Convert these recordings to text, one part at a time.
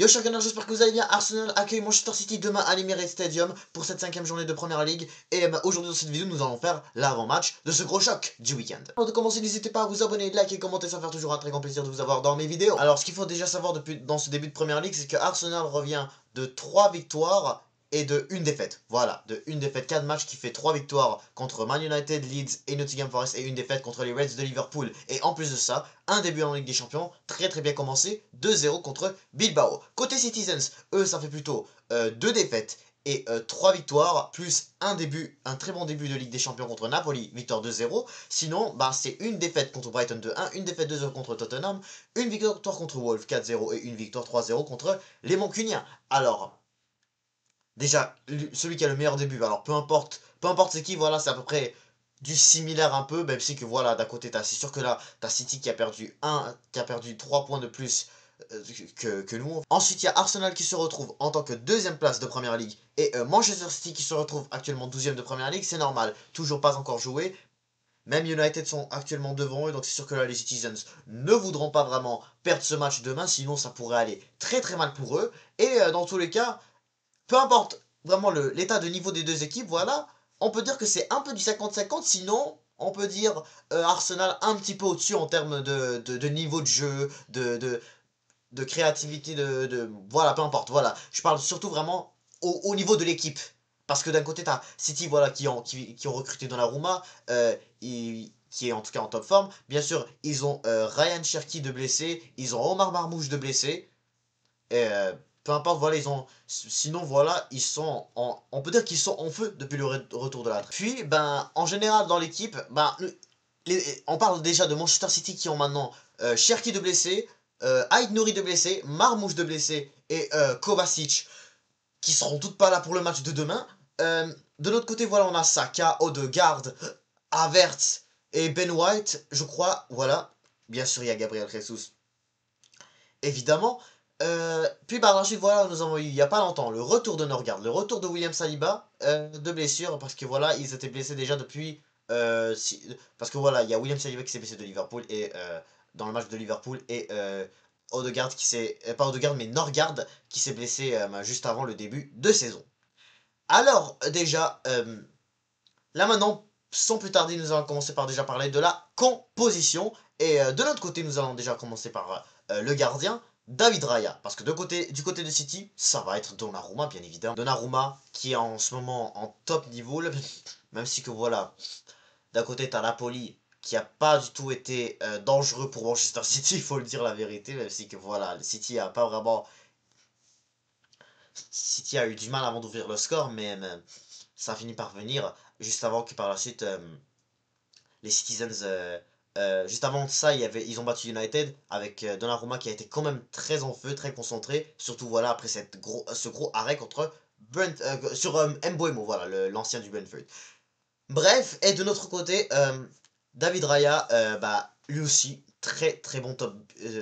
Yo chers gagnants, j'espère que vous allez bien. Arsenal accueille Manchester City demain à l'Emirates Stadium pour cette 5ème journée de Première Ligue. Et aujourd'hui dans cette vidéo, nous allons faire l'avant-match de ce gros choc du week-end. Avant de commencer, n'hésitez pas à vous abonner, liker, commenter, ça fait toujours un très grand plaisir de vous avoir dans mes vidéos. Alors ce qu'il faut déjà savoir dans ce début de Première Ligue, c'est que Arsenal revient de 3 victoires et de 1 défaite. Voilà, de 1 défaite, 4 matchs qui fait 3 victoires contre Man United, Leeds et Nottingham Forest et 1 défaite contre les Reds de Liverpool. Et en plus de ça, un début en Ligue des Champions, très bien commencé, 2-0 contre Bilbao. Côté Citizens, eux ça fait plutôt 2 défaites et 3 victoires, plus un très bon début de Ligue des Champions contre Napoli, victoire 2-0. Sinon, c'est une défaite contre Brighton 2-1, une défaite 2-0 contre Tottenham, une victoire contre Wolves 4-0 et une victoire 3-0 contre les Mancuniens. Alors, déjà, celui qui a le meilleur début, alors peu importe c'est qui, voilà, c'est à peu près du similaire un peu, même si que voilà, d'un côté, c'est sûr que là, t'as City qui a perdu 3 points de plus que nous. Ensuite, il y a Arsenal qui se retrouve en tant que 2ème place de Première Ligue, et Manchester City qui se retrouve actuellement 12ème de Première Ligue, c'est normal, toujours pas encore joué. Même United sont actuellement devant eux, donc c'est sûr que là, les Citizens ne voudront pas vraiment perdre ce match demain, sinon ça pourrait aller très mal pour eux. Et dans tous les cas, peu importe vraiment l'état de niveau des deux équipes, voilà, on peut dire que c'est un peu du 50-50, sinon on peut dire Arsenal un petit peu au-dessus en termes de niveau de jeu, de créativité, voilà, peu importe, voilà. Je parle surtout vraiment au niveau de l'équipe. Parce que d'un côté, t'as City, voilà, qui ont recruté Donnarumma, qui est en tout cas en top forme. Bien sûr, ils ont Ryan Cherki de blessé, ils ont Omar Marmouche de blessé. Et peu importe, voilà, sinon, voilà, on peut dire qu'ils sont en feu depuis le retour de la trêve. Puis, en général, dans l'équipe, on parle déjà de Manchester City qui ont maintenant Cherki de blessé, Aït Nouri de blessé, Marmouche de blessé et Kovacic qui seront toutes pas là pour le match de demain. De l'autre côté, voilà, on a Saka, Odegaard, Havertz et Ben White, je crois, voilà. Bien sûr, il y a Gabriel Jesus, évidemment. Puis ensuite, voilà, nous avons eu il n'y a pas longtemps le retour de Norgard, le retour de William Saliba de blessure, parce que voilà, ils étaient blessés déjà depuis. Parce que voilà, il y a William Saliba qui s'est blessé de Liverpool et dans le match de Liverpool et Odegaard qui s'est. Pas Odegaard, mais Norgard qui s'est blessé juste avant le début de saison. Alors, déjà, là maintenant, sans plus tarder, nous allons commencer par déjà parler de la composition. Et de l'autre côté, nous allons déjà commencer par le gardien, David Raya. Parce que du côté de City, ça va être Donnarumma, bien évidemment. Donnarumma, qui est en ce moment en top niveau, même si que voilà, d'un côté, t'as Napoli, qui a pas du tout été dangereux pour Manchester City, il faut le dire la vérité, même si que voilà, le City a pas vraiment... City a eu du mal avant d'ouvrir le score, mais ça a fini par venir, juste avant que par la suite... les Citizens, juste avant ça, ils ont battu United avec Donnarumma qui a été quand même très en feu, très concentré. Surtout voilà après ce gros arrêt contre sur Mbeumo, voilà, l'ancien du Brentford. Bref, et de notre côté, David Raya, lui aussi, très bon top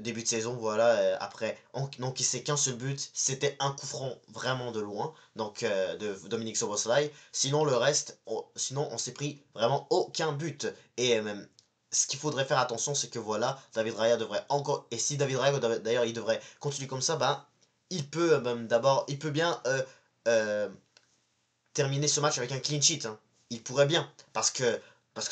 début de saison, voilà, après, donc il sait qu'un seul but, c'était un coup franc vraiment de loin, donc de Dominique Szoboszlai, sinon le reste, sinon on s'est pris vraiment aucun but, et même, ce qu'il faudrait faire attention, c'est que voilà, David Raya devrait encore, et si David Raya, d'ailleurs, il devrait continuer comme ça, il peut il peut bien terminer ce match avec un clean sheet, hein. Il pourrait bien, parce que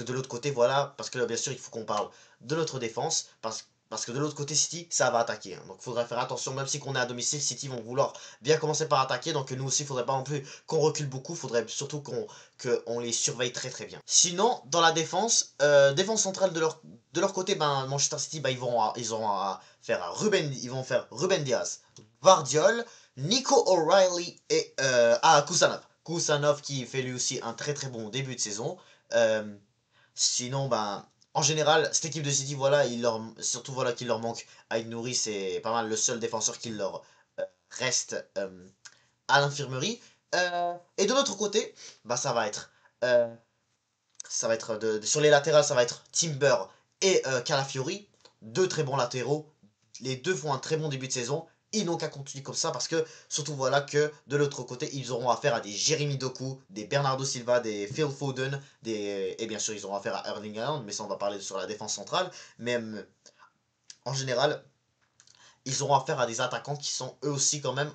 de l'autre côté, voilà, parce que là, bien sûr, il faut qu'on parle de notre défense, parce que de l'autre côté, City, ça va attaquer, hein. Donc il faudrait faire attention, même si qu'on est à domicile, City vont vouloir bien commencer par attaquer, donc nous aussi, il faudrait pas non plus qu'on recule beaucoup, il faudrait surtout qu'on les surveille très bien. Sinon, dans la défense, défense centrale de leur côté, Manchester City, ils auront à faire ils vont faire Ruben Diaz, Vardiol, Nico O'Reilly et Kusanov. Kusanov qui fait lui aussi un très bon début de saison. Euh, Sinon, en général, cette équipe de City, voilà, surtout voilà qu'il leur manque Aït Nouri, c'est pas mal le seul défenseur qui leur reste à l'infirmerie. Et de l'autre côté, euh, ça va être sur les latérales, ça va être Timber et Calafiori, deux très bons latéraux. Les deux font un très bon début de saison. Ils n'ont qu'à continuer comme ça parce que, surtout voilà que de l'autre côté, ils auront affaire à des Jeremy Doku, des Bernardo Silva, des Phil Foden, et bien sûr, ils auront affaire à Erling Haaland, mais ça, on va parler sur la défense centrale. Mais en général, ils auront affaire à des attaquants qui sont eux aussi quand même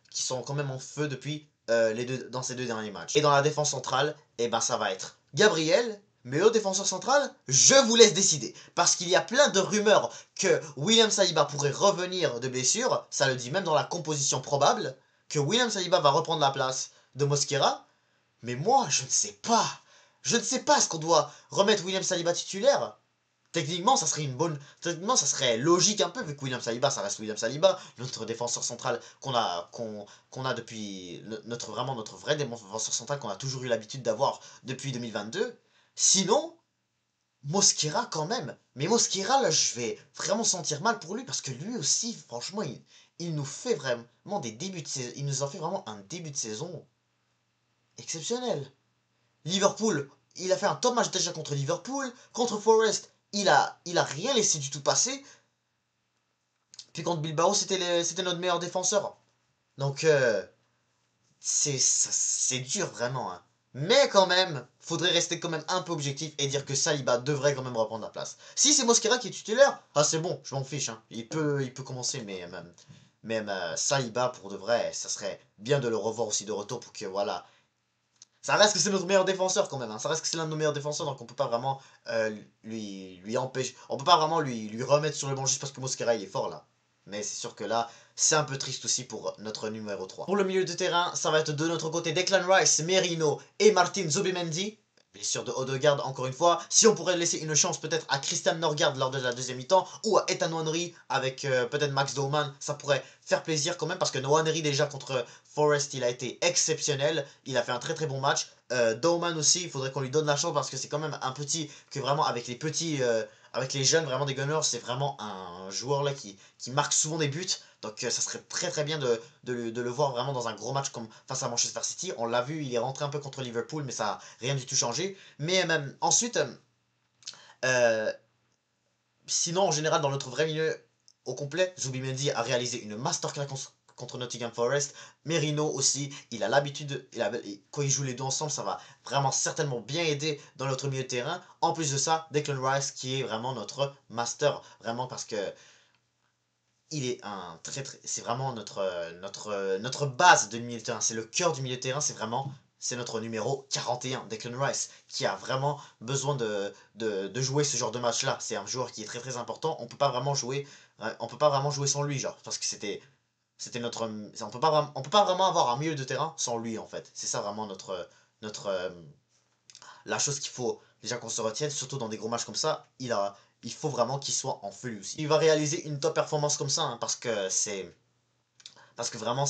qui sont quand même en feu depuis dans ces deux derniers matchs. Et dans la défense centrale, eh ben ça va être Gabriel. Mais au défenseur central, je vous laisse décider. Parce qu'il y a plein de rumeurs que William Saliba pourrait revenir de blessure. Ça le dit même dans la composition probable. Que William Saliba va reprendre la place de Mosquera. Mais moi, je ne sais pas. Je ne sais pas, est-ce qu'on doit remettre William Saliba titulaire? Techniquement, ça serait Techniquement, ça serait logique un peu, vu que William Saliba, ça reste William Saliba, notre défenseur central qu'on a depuis... Vraiment notre vrai défenseur central qu'on a toujours eu l'habitude d'avoir depuis 2022. Sinon, Mosquera quand même. Mais Mosquera, là, je vais vraiment sentir mal pour lui, parce que lui aussi, franchement, il nous fait vraiment des débuts de saison... Il nous en fait vraiment un début de saison exceptionnel. Liverpool, il a fait un top match déjà contre Liverpool. Contre Forest, il a rien laissé du tout passer. Puis contre Bilbao, c'était notre meilleur défenseur. Donc, c'est dur vraiment. Hein. Mais quand même, faudrait rester quand même un peu objectif et dire que Saliba devrait quand même reprendre la place. Si c'est Mosquera qui est titulaire, ah c'est bon, je m'en fiche. Hein. Il peut commencer, mais même Saliba, pour de vrai, ça serait bien de le revoir aussi de retour pour que, voilà, ça reste que c'est notre meilleur défenseur quand même, hein. Ça reste que c'est l'un de nos meilleurs défenseurs, donc on peut pas vraiment lui empêcher. On peut pas vraiment lui remettre sur le banc juste parce que Mosquera il est fort là. Mais c'est sûr que là, c'est un peu triste aussi pour notre numéro 3. Pour le milieu de terrain, ça va être de notre côté Declan Rice, Merino et Martin Zubimendi. Blessure de Odegaard encore une fois. Si on pourrait laisser une chance peut-être à Christian Norgard lors de la deuxième mi-temps ou à Ethan Nwaneri avec peut-être Max Doman, ça pourrait faire plaisir quand même parce que Nwaneri déjà contre Forest il a été exceptionnel. Il a fait un très très bon match. Doman aussi, il faudrait qu'on lui donne la chance parce que c'est quand même un petit que vraiment avec les petits... avec les jeunes vraiment des Gunners, c'est vraiment un joueur là qui marque souvent des buts. Donc ça serait très très bien de le voir vraiment dans un gros match comme face à Manchester City. On l'a vu, il est rentré un peu contre Liverpool, mais ça n'a rien du tout changé. Mais ensuite, euh, sinon en général dans notre vrai milieu au complet, Zubimendi a réalisé une masterclass contre Nottingham Forest. Merino aussi, il a l'habitude, quand il joue les deux ensemble, ça va vraiment certainement bien aider dans notre milieu de terrain. En plus de ça, Declan Rice qui est vraiment notre master, vraiment parce que il est un c'est vraiment notre base de milieu de terrain, c'est le cœur du milieu de terrain, c'est notre numéro 41, Declan Rice, qui a vraiment besoin de jouer ce genre de match là. C'est un joueur qui est très très important, on peut pas vraiment jouer sans lui, genre, parce que c'était notre, on peut pas vraiment avoir un milieu de terrain sans lui en fait. C'est ça vraiment notre la chose qu'il faut déjà qu'on se retienne, surtout dans des gros matchs comme ça, il faut vraiment qu'il soit en feu lui aussi. Il va réaliser une top performance comme ça, hein, parce que vraiment,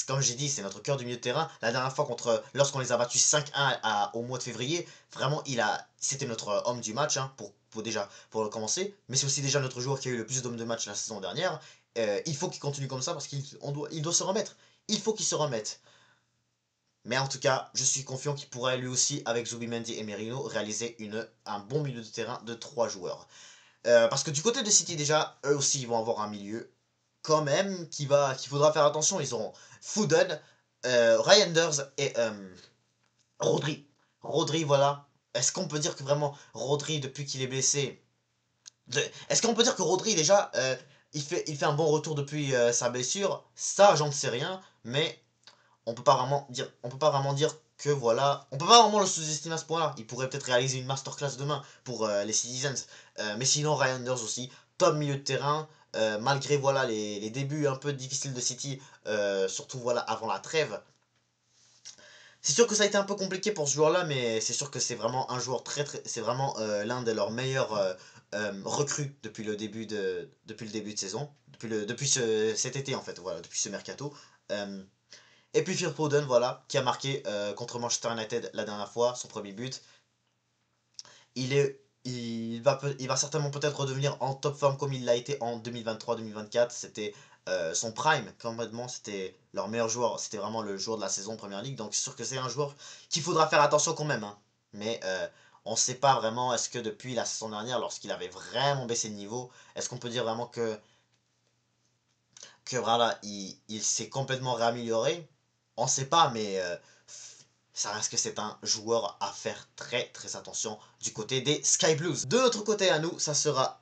comme j'ai dit, c'est notre cœur du milieu de terrain. La dernière fois, lorsqu'on les a battus 5-1 au mois de février, vraiment, c'était notre homme du match, hein, pour commencer. Mais c'est aussi déjà notre joueur qui a eu le plus d'hommes de match la saison dernière. Il faut qu'il continue comme ça parce il doit se remettre. Il faut qu'il se remette. Mais en tout cas, je suis confiant qu'il pourrait lui aussi, avec Zubimendi et Merino, réaliser un bon milieu de terrain de 3 joueurs. Parce que du côté de City déjà, eux aussi ils vont avoir un milieu quand même qu'il faudra faire attention. Ils auront Foden, Reinders et Rodri. Rodri, voilà. Est-ce qu'on peut dire que vraiment Rodri, depuis qu'il est blessé... Est-ce qu'on peut dire que Rodri déjà, il fait un bon retour depuis sa blessure? Ça, j'en sais rien, mais on peut pas vraiment dire que voilà, on peut pas vraiment le sous-estimer à ce point-là. Il pourrait peut-être réaliser une masterclass demain pour les Citizens. Mais sinon, Ryan Anders aussi, top milieu de terrain. Malgré voilà les débuts un peu difficiles de City, surtout voilà avant la trêve. C'est sûr que ça a été un peu compliqué pour ce joueur-là, mais c'est sûr que c'est vraiment un joueur c'est vraiment l'un de leurs meilleurs recrues depuis le début de saison, cet été en fait, voilà, depuis ce mercato. Euh, et puis Phil Foden, voilà, qui a marqué contre Manchester United la dernière fois, son premier but. Il va certainement peut-être redevenir en top forme comme il l'a été en 2023-2024. C'était son prime, complètement. C'était leur meilleur joueur. C'était vraiment le joueur de la saison Première Ligue. Donc c'est sûr que c'est un joueur qu'il faudra faire attention quand même. Hein. Mais on ne sait pas vraiment, est-ce que depuis la saison dernière, lorsqu'il avait vraiment baissé de niveau, est-ce qu'on peut dire vraiment que voilà, il s'est complètement réamélioré? On sait pas, mais ça reste que c'est un joueur à faire très très attention du côté des Sky Blues. De notre côté à nous, ça sera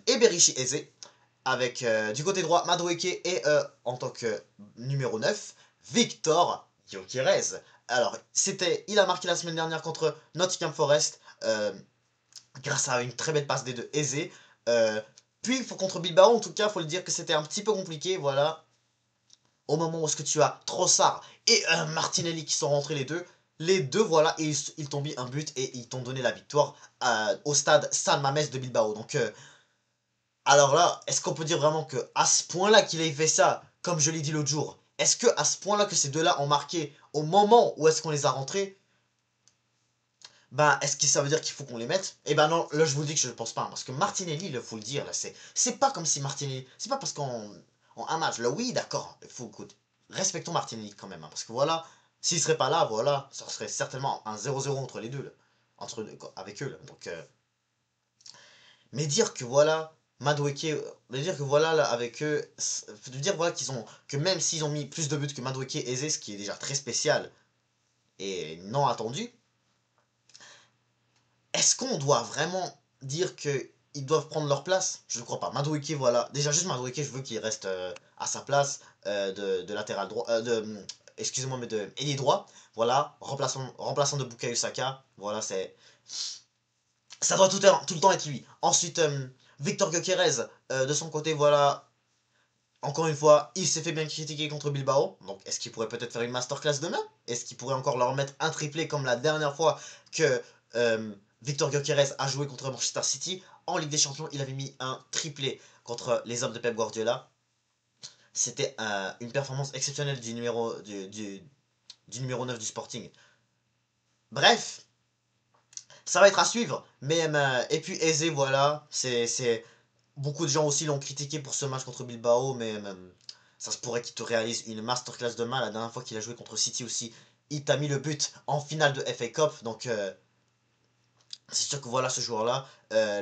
Eberichi Eze. avec du côté droit Madueke et en tant que numéro 9, Victor Gyökeres. Alors, il a marqué la semaine dernière contre Nottingham Forest grâce à une très belle passe des deux aisée. Puis, contre Bilbao, en tout cas, il faut le dire que c'était un petit peu compliqué, voilà. Au moment où est-ce que tu as Trossard et Martinelli qui sont rentrés les deux, voilà, et ils t'ont mis un but et ils t'ont donné la victoire au stade San Mamés de Bilbao. Donc, alors là, est-ce qu'on peut dire vraiment que à ce point-là qu'il ait fait ça, comme je l'ai dit l'autre jour, est-ce que à ce point-là que ces deux-là ont marqué au moment où est-ce qu'on les a rentrés, bah est-ce que ça veut dire qu'il faut qu'on les mette? Eh ben non, là je vous dis que je ne pense pas, parce que Martinelli, il faut le dire, là, c'est pas comme si Martinelli, c'est pas parce qu'en un match, là oui d'accord, il faut, écoute, respectons Martinelli quand même, hein, parce que voilà, s'il serait pas là, voilà, ça serait certainement un 0-0 entre les deux, là, avec eux, là, donc mais dire que voilà, Madueke, mais dire que voilà, là, avec eux, dire voilà qu'ils ont, que même s'ils ont mis plus de buts que Madueke et Eze, ce qui est déjà très spécial et non attendu, est-ce qu'on doit vraiment dire que ils doivent prendre leur place? Je ne crois pas. Madueke, voilà, déjà juste Madueke, je veux qu'il reste à sa place de latéral droit, excusez-moi, mais de ailier droit, voilà, remplaçant de Bukayo Saka, voilà, ça doit tout le temps être lui. Ensuite, Victor Gyökeres, de son côté, voilà, encore une fois, il s'est fait bien critiquer contre Bilbao. Donc, est-ce qu'il pourrait peut-être faire une masterclass demain? Est-ce qu'il pourrait encore leur mettre un triplé comme la dernière fois que Victor Gyökeres a joué contre Manchester City? En Ligue des Champions, il avait mis un triplé contre les hommes de Pep Guardiola. C'était une performance exceptionnelle du numéro 9 du Sporting. Bref, ça va être à suivre. Mais, et puis Eze, voilà, c'est beaucoup de gens aussi l'ont critiqué pour ce match contre Bilbao, mais ça se pourrait qu'il te réalise une masterclass de mal. La dernière fois qu'il a joué contre City aussi, il t'a mis le but en finale de FA Cup. Donc, c'est sûr que voilà, ce joueur-là,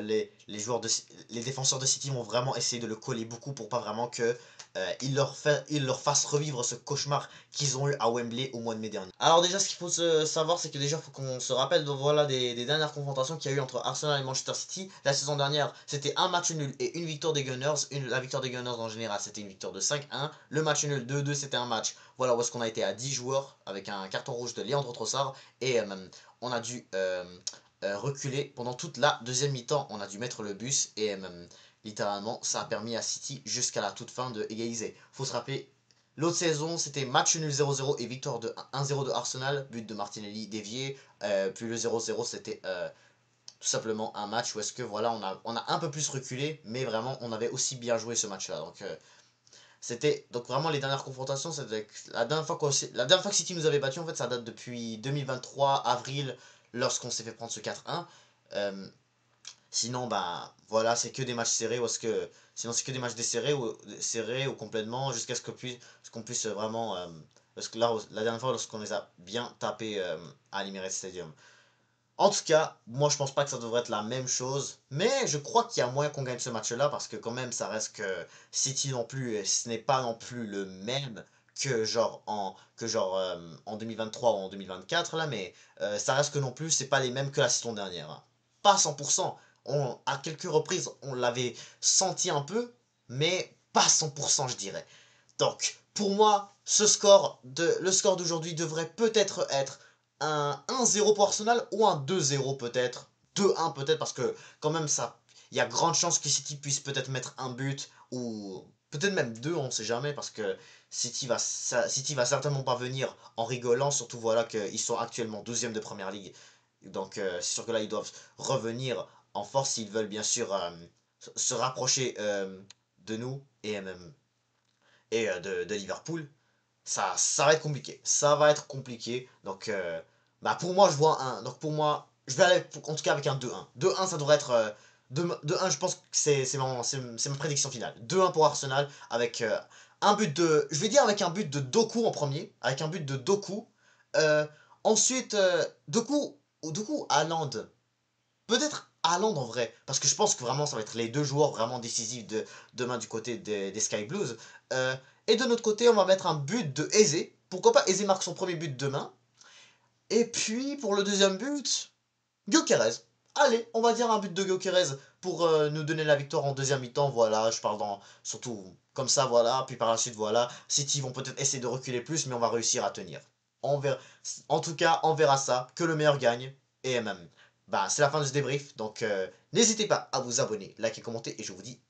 les joueurs les défenseurs de City vont vraiment essayer de le coller beaucoup pour pas vraiment que il leur fasse revivre ce cauchemar qu'ils ont eu à Wembley au mois de mai dernier. Alors déjà, ce qu'il faut savoir, c'est que déjà, il faut qu'on se rappelle voilà, des dernières confrontations qu'il y a eu entre Arsenal et Manchester City. La saison dernière, c'était un match nul et une victoire des Gunners. La victoire des Gunners, en général, c'était une victoire de 5-1. Le match nul 2-2, c'était un match voilà, où est-ce qu'on a été à 10 joueurs avec un carton rouge de Leandro Trossard. Et on a dû reculer pendant toute la deuxième mi-temps. On a dû mettre le bus et littéralement ça a permis à City jusqu'à la toute fin de égaliser. Faut se rappeler, l'autre saison c'était match nul 0-0 et victoire de 1-0 de Arsenal, but de Martinelli dévié. Puis le 0-0 c'était tout simplement un match où est-ce que voilà on a un peu plus reculé, mais vraiment on avait aussi bien joué ce match là. Donc c'était donc vraiment les dernières confrontations, c'était la dernière fois que City nous avait battu, en fait ça date depuis 2023 avril, lorsqu'on s'est fait prendre ce 4-1. Sinon bah voilà, c'est que des matchs serrés, ou est-ce que sinon c'est que des matchs serrés ou complètement jusqu'à ce qu'on puisse vraiment parce que là la dernière fois lorsqu'on les a bien tapés à l'Emirates Stadium. En tout cas, moi je pense pas que ça devrait être la même chose, mais je crois qu'il y a moyen qu'on gagne ce match-là, parce que quand même ça reste que City non plus, ce n'est pas non plus le même en 2023 ou en 2024 là, mais ça reste que non plus, c'est pas les mêmes que la saison dernière, hein. Pas 100%, à quelques reprises on l'avait senti un peu, mais pas 100% je dirais. Donc, pour moi, le score d'aujourd'hui devrait peut-être être un 1-0 pour Arsenal ou un 2-0 peut-être. 2-1 peut-être, parce que quand même ça, il y a grande chance que City puisse peut-être mettre un but ou peut-être même deux, on sait jamais, parce que City va certainement pas venir en rigolant, surtout voilà qu'ils sont actuellement 12e de Première Ligue. Donc c'est sûr que là ils doivent revenir en force s'ils veulent bien sûr se rapprocher de nous et de Liverpool. Ça va être compliqué. Ça va être compliqué. Donc, bah pour moi, je vois un. Donc, pour moi, je vais aller en tout cas avec un 2-1. 2-1, ça devrait être. 2-1, je pense que c'est ma prédiction finale. 2-1 pour Arsenal avec un but de. Je vais dire avec un but de Doku en premier. Avec un but de Doku. Euh, ensuite, Doku, Haaland. Peut-être Haaland en vrai, parce que je pense que vraiment ça va être les deux joueurs vraiment décisifs demain du côté des Sky Blues. Et de notre côté, on va mettre un but de Eze. Pourquoi pas Eze marque son premier but demain. Et puis pour le deuxième but, Gyökeres. Allez, on va dire un but de Gyökeres. pour nous donner la victoire en deuxième mi-temps. Voilà, je parle surtout comme ça, voilà. Puis par la suite, voilà, City vont peut-être essayer de reculer plus, mais on va réussir à tenir. On verra. En tout cas, on verra ça, que le meilleur gagne. Et même, bah, c'est la fin de ce débrief, donc n'hésitez pas à vous abonner, liker, commenter, et je vous dis